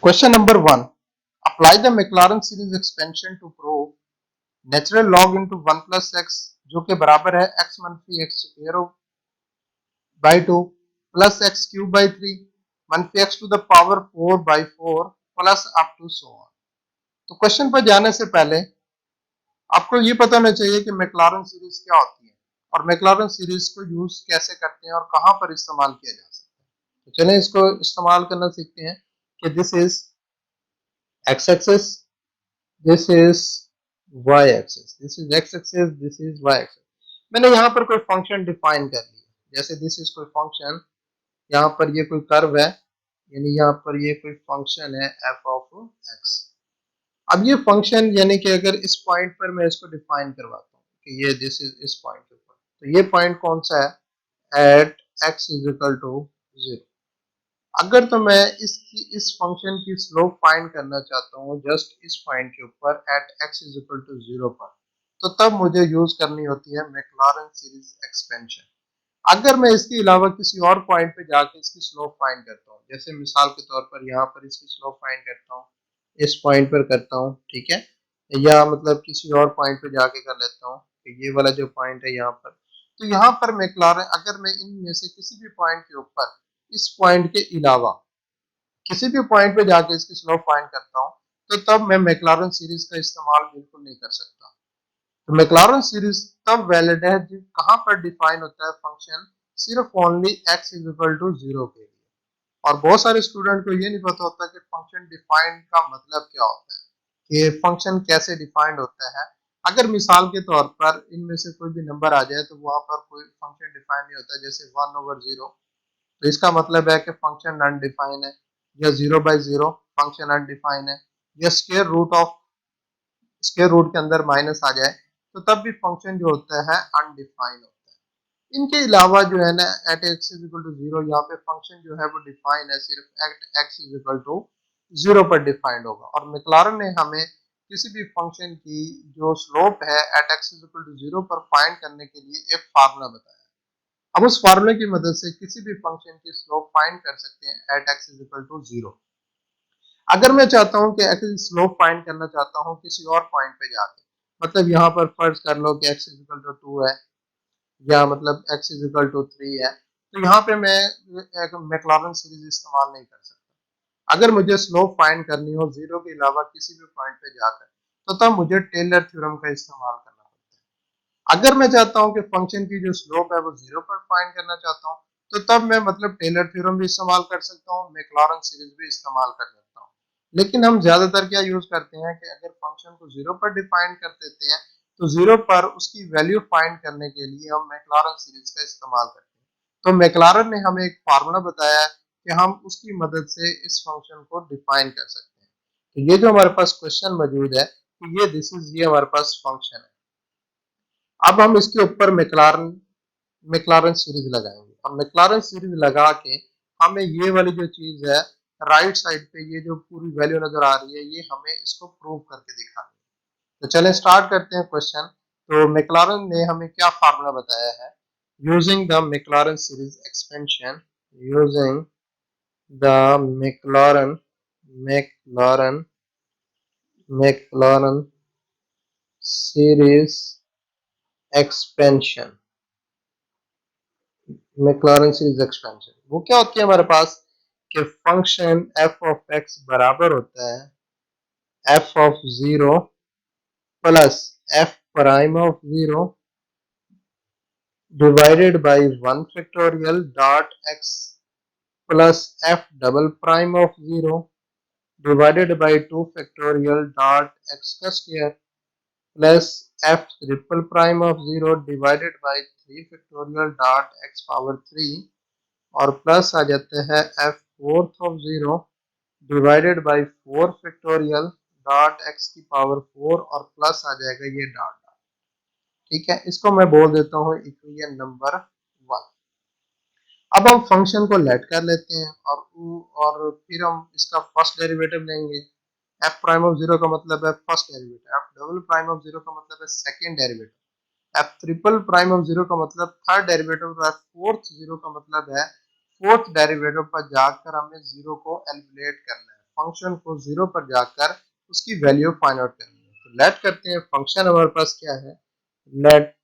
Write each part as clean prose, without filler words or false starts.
Question number 1, apply the Maclaurin series expansion to prove natural log into 1 plus X जो कि बराबर है x मनफी X square by 2 plus X cube by 3 मनफी X to the power 4 by 4 plus up to so on. तो क्वेश्चन पर जाने से पहले आपको ये पता होना चाहिए कि मैक्लॉरन सीरीज क्या होती है और मैक्लॉरन सीरीज को यूज कैसे करते हैं और कहां पर इस्तेमाल किया जा सकता है। तो चलें इसको इस्तेमाल करना सीखते हैं कि this is x axis, this is y axis, this is x axis, this is y axis. मैंने यहाँ पर कोई फंक्शन डिफाइन कर लिया, जैसे दिस इज कोई फंक्शन, यहाँ पर ये कोई कर्व है, यानी यहाँ पर ये कोई फंक्शन है f ऑफ x। अब ये फंक्शन यानी कि अगर इस पॉइंट पर मैं इसको डिफाइन करवाता हूँ कि ये दिस इज इस पॉइंट के ऊपर, तो ये पॉइंट कौन सा है, at x is equal to 0। अगर तो मैं इस फंक्शन की स्लोप फाइंड करना चाहता हूँ जस्ट इस पॉइंट के ऊपर at x is equal to 0 पर, तो तब मुझे यूज करनी होती है मैक्लॉरन सीरीज एक्सपेंशन। अगर मैं इसके अलावा किसी और पॉइंट पे जाके इसकी स्लोप फाइंड करता हूँ, जैसे मिसाल के तौर पर यहाँ पर इसकी स्लोप फाइंड करता हूँ, इस पॉइंट पर करता हूँ, ठीक है, या मतलब किसी और पॉइंट पे जाके कर लेता हूँ कि ये वाला जो पॉइंट है यहाँ पर, तो यहाँ पर मैक्लॉरन अगर मैं इनमें से किसी भी पॉइंट के ऊपर इस पॉइंट के अलावा किसी भी पॉइंट पे जाके इसकी स्लोप फाइंड करता हूँ, तो तब मैं मैक्लॉरन सीरीज का इस्तेमाल बिल्कुल नहीं कर सकता। तो मैक्लॉरन सीरीज तब वैलिड है जब कहां पर डिफाइन होता है फंक्शन, सिर्फ only x is equal to 0 के लिए। और बहुत सारे स्टूडेंट को ये नहीं पता होता कि फंक्शन डिफाइंड का मतलब क्या होता है, कि फंक्शन कैसे डिफाइंड होता है। अगर मिसाल के तौर पर इनमें से कोई भी नंबर आ जाए तो वहां पर कोई फंक्शन डिफाइंड नहीं होता, जैसे 1/0, तो इसका मतलब है कि फंक्शन अनडिफाइन है, या 0/0 फंक्शन अनडिफाइन है, या स्क्वायर रूट के अंदर माइनस आ जाए तो तब भी फंक्शन जो होता है अनडिफाइन होता है। इनके अलावा जो है ना at x is equal to 0, यहाँ पे फंक्शन जो है वो डिफाइन है, सिर्फ at x is equal to 0 पर डिफाइंड होगा। और मैक्लॉरन ने हमें किसी भी फंक्शन की जो स्लोप है at x is equal to 0 पर फाइंड करने के लिए एक फार्मूला बताया। अब उस फार्मूले की मदद से किसी भी फंक्शन की स्लोप फाइंड कर सकते हैं at x is equal to 0। अगर मैं चाहता हूं कि एक्स स्लोप फाइंड करना चाहता हूं किसी और पॉइंट पे जाके, मतलब यहाँ पर फर्ज कर लो कि x इज इक्वल टू 2 है, या मतलब x इज इक्वल टू 3 है, तो यहाँ पे मैं एक मैक्लॉरन सीरीज इस्तेमाल नहीं कर सकता। अगर मुझे स्लोप फाइंड करनी हो जीरो के अलावा किसी भी पॉइंट पे जाकर, तो तब मुझे टेलर थ्योरम का इस्तेमाल करना पड़ता है। अगर मैं चाहता हूँ कि फंक्शन की जो स्लोप है वो 0 पर फाइंड करना चाहता हूँ, तो तब मैं मतलब टेलर थ्योरम भी इस्तेमाल कर सकता हूँ, मैक्लॉरन सीरीज भी इस्तेमाल कर सकता हूँ। लेकिन हम ज्यादातर क्या यूज करते हैं कि अगर फंक्शन को 0 पर डिफाइन कर देते हैं, तो 0 पर उसकी वैल्यू फाइंड करने के लिए हम मैक्लॉरन सीरीज का इस्तेमाल करते हैं। तो मैक्लॉरन ने हमें एक फार्मूला बताया है कि हम उसकी मदद से इस फंक्शन को डिफाइन कर सकते हैं। तो ये जो हमारे पास क्वेश्चन मौजूद है कि ये हमारे पास फंक्शन है। अब हम इसके ऊपर मैक्लॉरन सीरीज लगाएंगे, और मैक्लॉरन सीरीज लगा के हमें ये वाली जो चीज है राइट साइड पे ये जो पूरी वैल्यू नजर आ रही है, ये हमें इसको प्रूव करके दिखानी है। तो चलें स्टार्ट करते हैं क्वेश्चन। तो मैक्लॉरन ने हमें क्या फार्मूला बताया है, using the Maclaurin series expansion, using the Maclaurin Maclaurin Maclaurin series expansion, Maclaurin series expansion वो क्या होती है हमारे पास, कि फंक्शन एफ ऑफ एक्स बराबर होता है F of 0 plus F prime of 0 divided by 1 factorial dot X plus F double prime of 0 divided by 2 factorial dot X का square plus F triple prime of 0 divided by 3 factorial dot X power 3, और plus आ जाते हैं F fourth of 0 divided by 4 factorial dot X की power 4, और plus आ जाएगा ये डॉट डॉट। ठीक है, इसको मैं बोल देता हूँ इक्वेशन नंबर 1। अब हम फंक्शन को लेट कर लेते हैं, और फिर हम इसका फर्स्ट डेरिवेटिव लेंगे। एफ प्राइम ऑफ 0 का मतलब है first derivative, F double prime of 0 का मतलब है second derivative, F triple prime of 0 का मतलब थर्ड डेरिवेटिव, एफ फोर्थ 0 का मतलब है फोर्थ डेरिवेटिव पर जाकर हमें 0 को एलिमिनेट करना है, फंक्शन को 0 पर जाकर उसकी वैल्यू फाइंड आउट करनी है। तो लेट करते हैं, फंक्शन हमारे पास क्या है, लेट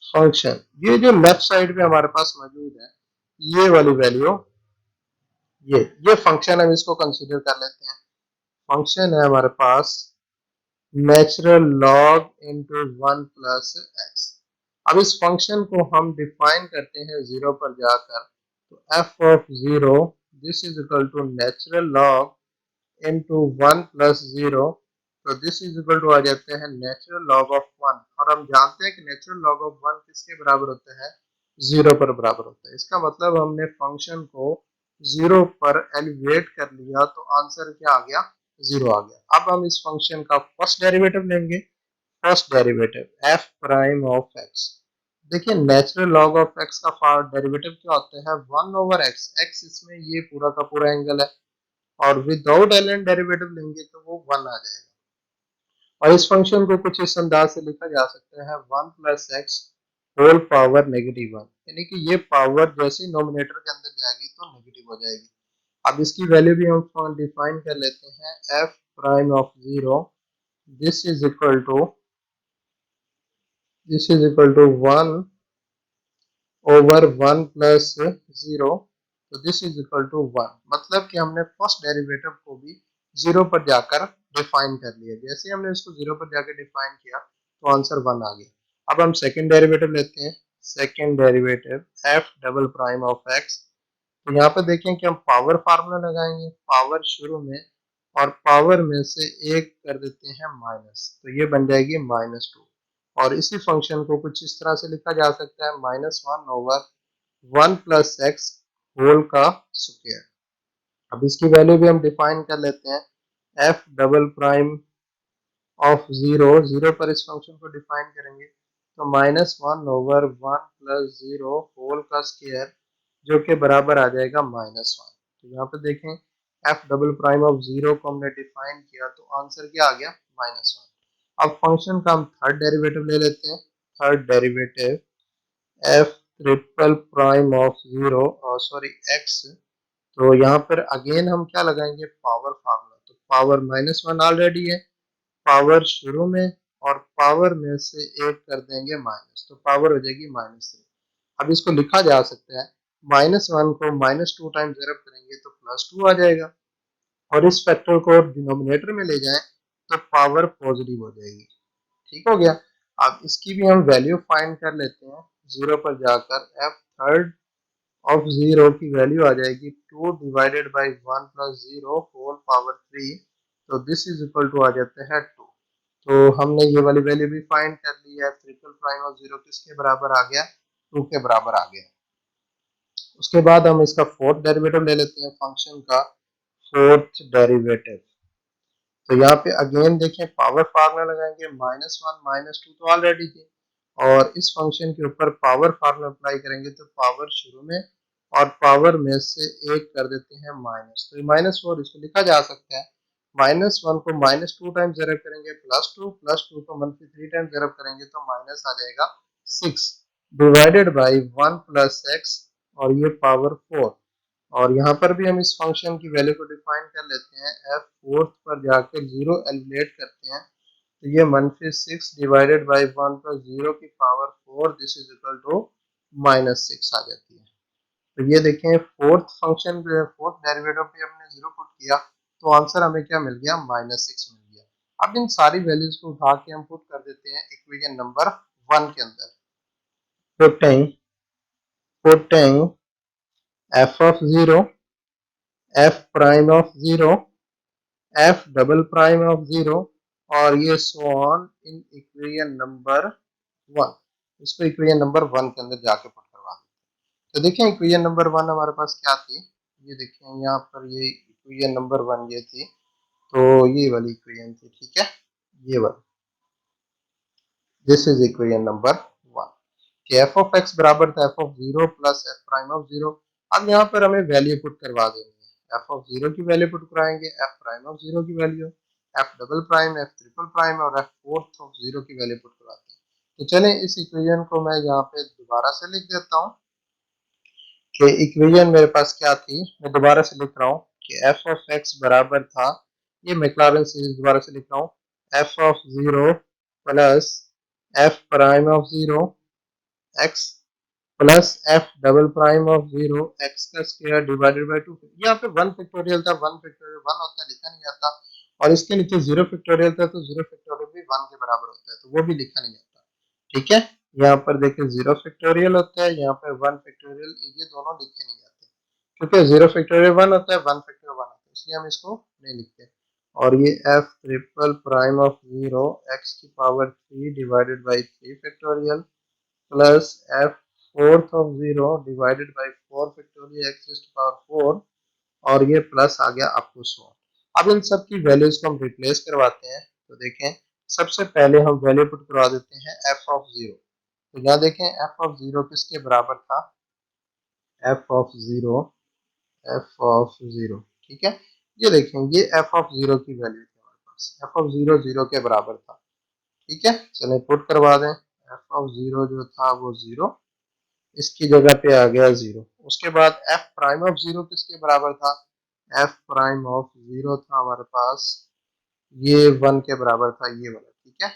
फंक्शन, ये जो लेफ्ट साइड पे हमारे पास मौजूद है ये वाली वैल्यू, ये फंक्शन हम इसको कंसीडर कर लेते हैं। फंक्शन है हमारे पास natural log into 1 plus X. अब इस फंक्शन को हम डिफाइन करते हैं 0 पर जाकर, तो f of 0 this is equal to natural log into 1 plus 0, तो दिस इज इक्वल टू आ जाते हैं नेचुरल लॉग ऑफ 1, और हम जानते हैं कि नेचुरल लॉग ऑफ 1 किसके बराबर होता है, 0 पर बराबर होता है। इसका मतलब हमने फंक्शन को 0 पर एलिवेट कर लिया तो आंसर क्या आ गया, 0 आ गया। अब हम इस फंक्शन का फर्स्ट डेरिवेटिव लेंगे, first derivative F prime of x. देखिए नेचुरल लॉग ऑफ एक्स का डेरिवेटिव क्या होता है, 1 ओवर एक्स, एक्स इसमें ये पूरा का पूरा एंगल है, और विदाउट एलन डेरिवेटिव लेंगे तो वो 1 आ जाएगा। और इस फंक्शन को कुछ इस अंदाज से लिखा जा सकता है 1 plus x whole power negative 1, यानी कि ये पावर जैसे ही नोमिनेटर के अंदर जाएगी तो नेगेटिव हो जाएगी। अब इसकी वैल्यू भी हम डिफाइन कर लेते हैं, f prime of 0 this is equal to 1 over 1 plus 0, तो दिस इज इक्वल टू 1, मतलब कि हमने फर्स्ट डेरिवेटिव को भी 0 पर जाकर डिफाइन कर लिया। जैसे हमने इसको 0 पर जाकर डिफाइन किया तो आंसर 1 आ गया। अब हम सेकंड डेरिवेटिव लेते हैं, second derivative F double prime of x. तो यहाँ पे देखें कि हम पावर फार्मूला लगाएंगे, पावर शुरू में और पावर में से एक कर देते हैं माइनस, तो ये बन जाएगी -2, और इसी फंक्शन को कुछ इस तरह से लिखा जा सकता है -1 ओवर 1 प्लस एक्स होल का स्क्वायर। अब इसकी वैल्यू भी हम डिफाइन कर लेते हैं, एफ डबल प्राइम ऑफ 0, 0 पर इस फंक्शन को डिफाइन करेंगे तो -1 ओवर 1 प्लस 0 होल का स्क्वायर, जो कि बराबर आ जाएगा -1। तो यहाँ पे देखें एफ डबल प्राइम ऑफ 0 को हमने डिफाइन किया तो आंसर क्या आ गया, -1। अब फंक्शन का हम थर्ड डेरिवेटिव ले लेते हैं, third derivative F triple prime of 0 sorry x. तो यहाँ पर अगेन हम क्या लगाएंगे, पावर फार्मूला, तो पावर -1 ऑलरेडी है, पावर शुरू में और पावर में से एक कर देंगे माइनस, तो पावर हो जाएगी -3। अब इसको लिखा जा सकता है -1 को -2 टाइम्स ज़रब करेंगे तो +2 आ जाएगा, और इस फैक्टर को डिनोमिनेटर में ले जाएं तो पावर पॉजिटिव हो जाएगी। ठीक हो गया। अब इसकी भी हम वैल्यू फाइंड कर लेते हैं, 0 पर जाकर एफ थर्ड ऑफ 0 की वैल्यू आ जाएगी 2 divided by 1 plus 0 whole power 3, तो दिस इज इक्वल टू आ जाता है 2। तो हमने ये वाली वैल्यू भी फाइंड कर ली है, ट्रिपल प्राइम ऑफ 0 किसके बराबर आ गया, 2 के बराबर आ गया। उसके बाद हम इसका फोर्थ डेरिवेटिव ले लेते हैं, फंक्शन का फोर्थ डेरिवेटिव। तो यहाँ पे अगेन देखें पावर फार्मूला लगाएंगे, -1 -2 तो ऑलरेडी थी, और इस फंक्शन के ऊपर पावर फार्मूला अप्लाई करेंगे तो पावर शुरू में और पावर में से एक कर देते हैं माइनस, तो -4 इसको लिखा जा सकता है, -1 को -2 टाइम्स ज़रब करेंगे +2, +2 को -3 टाइम्स ज़रब करेंगे तो माइनस आ जाएगा 6 डिवाइडेड बाई 1 प्लस एक्स, और ये पावर 4। और यहाँ पर भी हम इस फंक्शन की वैल्यू को डिफाइन कर लेते हैं, एफ फोर्थ पर जाकर 0 एलिमिनेट करते हैं तो ये -6 डिवाइडेड बाई 1 प्लस 0 की power 4, this is equal to -6 आ जाती है। तो ये देखें फोर्थ फंक्शन जो है, फोर्थ डेरिवेटिव पे हमने 0 पुट किया तो आंसर हमें क्या मिल गया, -6 मिल गया। अब इन सारी वैल्यूज को उठा के हम पुट कर देते हैं इक्वेशन नंबर 1 के अंदर, putting F of 0, F prime of 0, F double prime of 0, और ये so on in equation number 1। इसको इक्वेशन नंबर 1 के अंदर जाके पुट करवा दें। तो देखें इक्वेशन नंबर 1 हमारे पास क्या थी, ये देखें यहाँ पर ये इक्वेशन नंबर 1 ये थी, तो ये वाली इक्वेशन थी, ठीक है, ये वाली, दिस इज इक्वेशन नंबर 1 कि एफ ऑफ एक्स बराबर था F of 0 plus F prime of 0। अब यहाँ पर हमें वैल्यू पुट करवा देनी है, एफ ऑफ 0 की वैल्यू पुट कराएंगे, एफ प्राइम ऑफ 0 की value, F double prime, F triple prime और एफ फोर्थ ऑफ 0 की वैल्यू पुट करवाते हैं। तो चलें इस इक्वेशन को मैं यहाँ पे दोबारा से लिख देता हूँ कि इक्वेशन मेरे पास क्या थी, मैं दोबारा से लिख रहा हूँ कि एफ ऑफ एक्स बराबर था, ये मैक्लॉरिन सीरीज दोबारा से लिख रहा हूँ, F of zero plus F prime of zero x plus F double prime of zero x का स्क्वायर डिवाइडेड बाई टू। यहाँ पे वन फैक्टोरियल था, वन फैक्टोरियल वन होता है, लिखा नहीं जाता, और इसके नीचे जीरो फैक्टोरियल था, तो जीरो फैक्टोरियल भी वन के बराबर होता है, तो वो भी लिखा नहीं जाता। ठीक है, यहाँ पर देखिए जीरो फैक्टोरियल होता है, यहाँ पर वन फैक्टोरियल, ये दोनों लिखे नहीं जाते क्योंकि जीरो फैक्टोरियल वन होता है, वन फैक्टोरियल वन होता है, इसलिए हम इसको नहीं लिखते। और ये F triple prime of zero X की power three divided by three factorial plus F fourth of zero divided by four factorial X to power four, और ये प्लस आ गया अप टू सो। अब इन सब की वैल्यूज को हम रिप्लेस करवाते हैं, तो देखें सबसे पहले हम वैल्यू पुट करवा देते हैं एफ ऑफ जीरो। तो यहाँ देखें एफ ऑफ जीरो किसके बराबर था, F of zero, F of zero, ठीक है, ये देखें ये एफ ऑफ जीरो की वैल्यू थी हमारे पास, एफ ऑफ जीरो जीरो के बराबर था। ठीक है, चलें पुट करवा दें, एफ ऑफ जीरो जो था वो जीरो, इसकी जगह पे आ गया जीरो। उसके बाद एफ प्राइम ऑफ जीरो किसके बराबर था, एफ प्राइम ऑफ जीरो था हमारे पास, ये वन के बराबर था, ये वाला, ठीक है,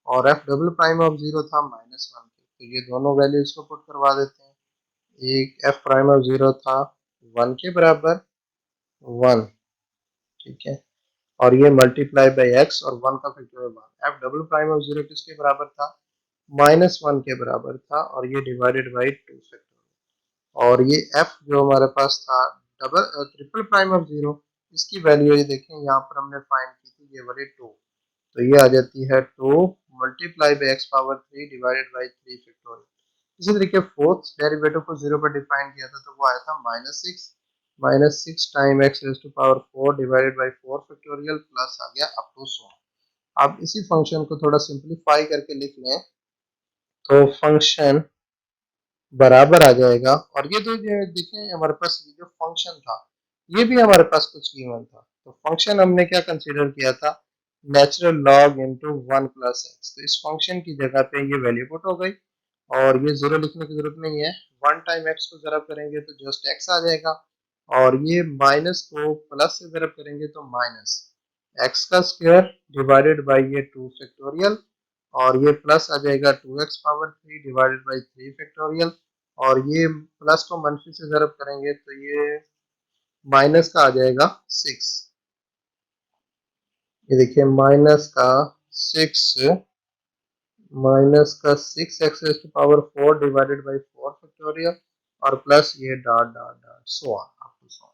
और F double prime of zero था माइनस वन के, तो ये दोनों वैल्यूज को पुट करवा देते हैं। एक एफ प्राइम ऑफ जीरो था वन के बराबर, वन, ठीक है, और ये मल्टीप्लाई बाई एक्स और वन का factorial one. F double prime of zero किसके बराबर था, माइनस वन के बराबर था, और ये डिवाइडेड बाई टू फैक्टोरियल। और ये एफ जो हमारे पास था double triple prime of zero, इसकी वैल्यू ये देखें यहाँ पर हमने फाइंड की थी, ये वाली टू, तो ये आ जाती है two multiply by X power three divided by three factorial. इसी तरीके फोर्थ डेरिवेटिव को जीरो पर डिफाइन किया था, तो वो आया था minus six time X raise to power four divided by four factorial plus आ गया अप टू सो। अब इसी फंक्शन को थोड़ा सिंप्लीफाई करके लिख लें, तो फंक्शन बराबर आ जाएगा, और ये तो देखें हमारे पास ये जो फंक्शन था ये भी हमारे पास कुछ गिवन था, तो फंक्शन हमने क्या कंसीडर किया था, natural log into one plus x, तो इस फंक्शन की जगह पे ये वैल्यू पुट हो गई, और ये जीरो लिखने की जरूरत नहीं है, वन टाइम एक्स को जरब करेंगे तो जस्ट एक्स आ जाएगा, और ये माइनस को प्लस से जरब करेंगे तो माइनस एक्स का स्क्वायर डिवाइडेड बाई ये टू फैक्टोरियल, और ये प्लस आ जाएगा two x power three divided by three factorial, और ये प्लस को मनफी से जरब करेंगे तो ये माइनस का आ जाएगा सिक्स, ये देखिए माइनस का six x to power four divided by four factorial, और प्लस ये dot dot dot so on up to so on.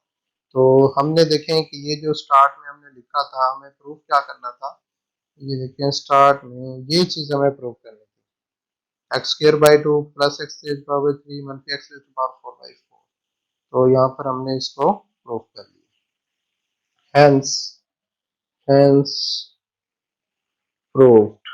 तो हमने देखें कि ये जो स्टार्ट में हमने लिखा था, हमें प्रूफ क्या करना था, ये देखें स्टार्ट में ये चीज हमें प्रूफ करनी थी, X square by two plus X power three मनफी X power four by four, तो यहाँ पर हमने इसको प्रूफ कर लिया, हैंस हैंस प्रूफ।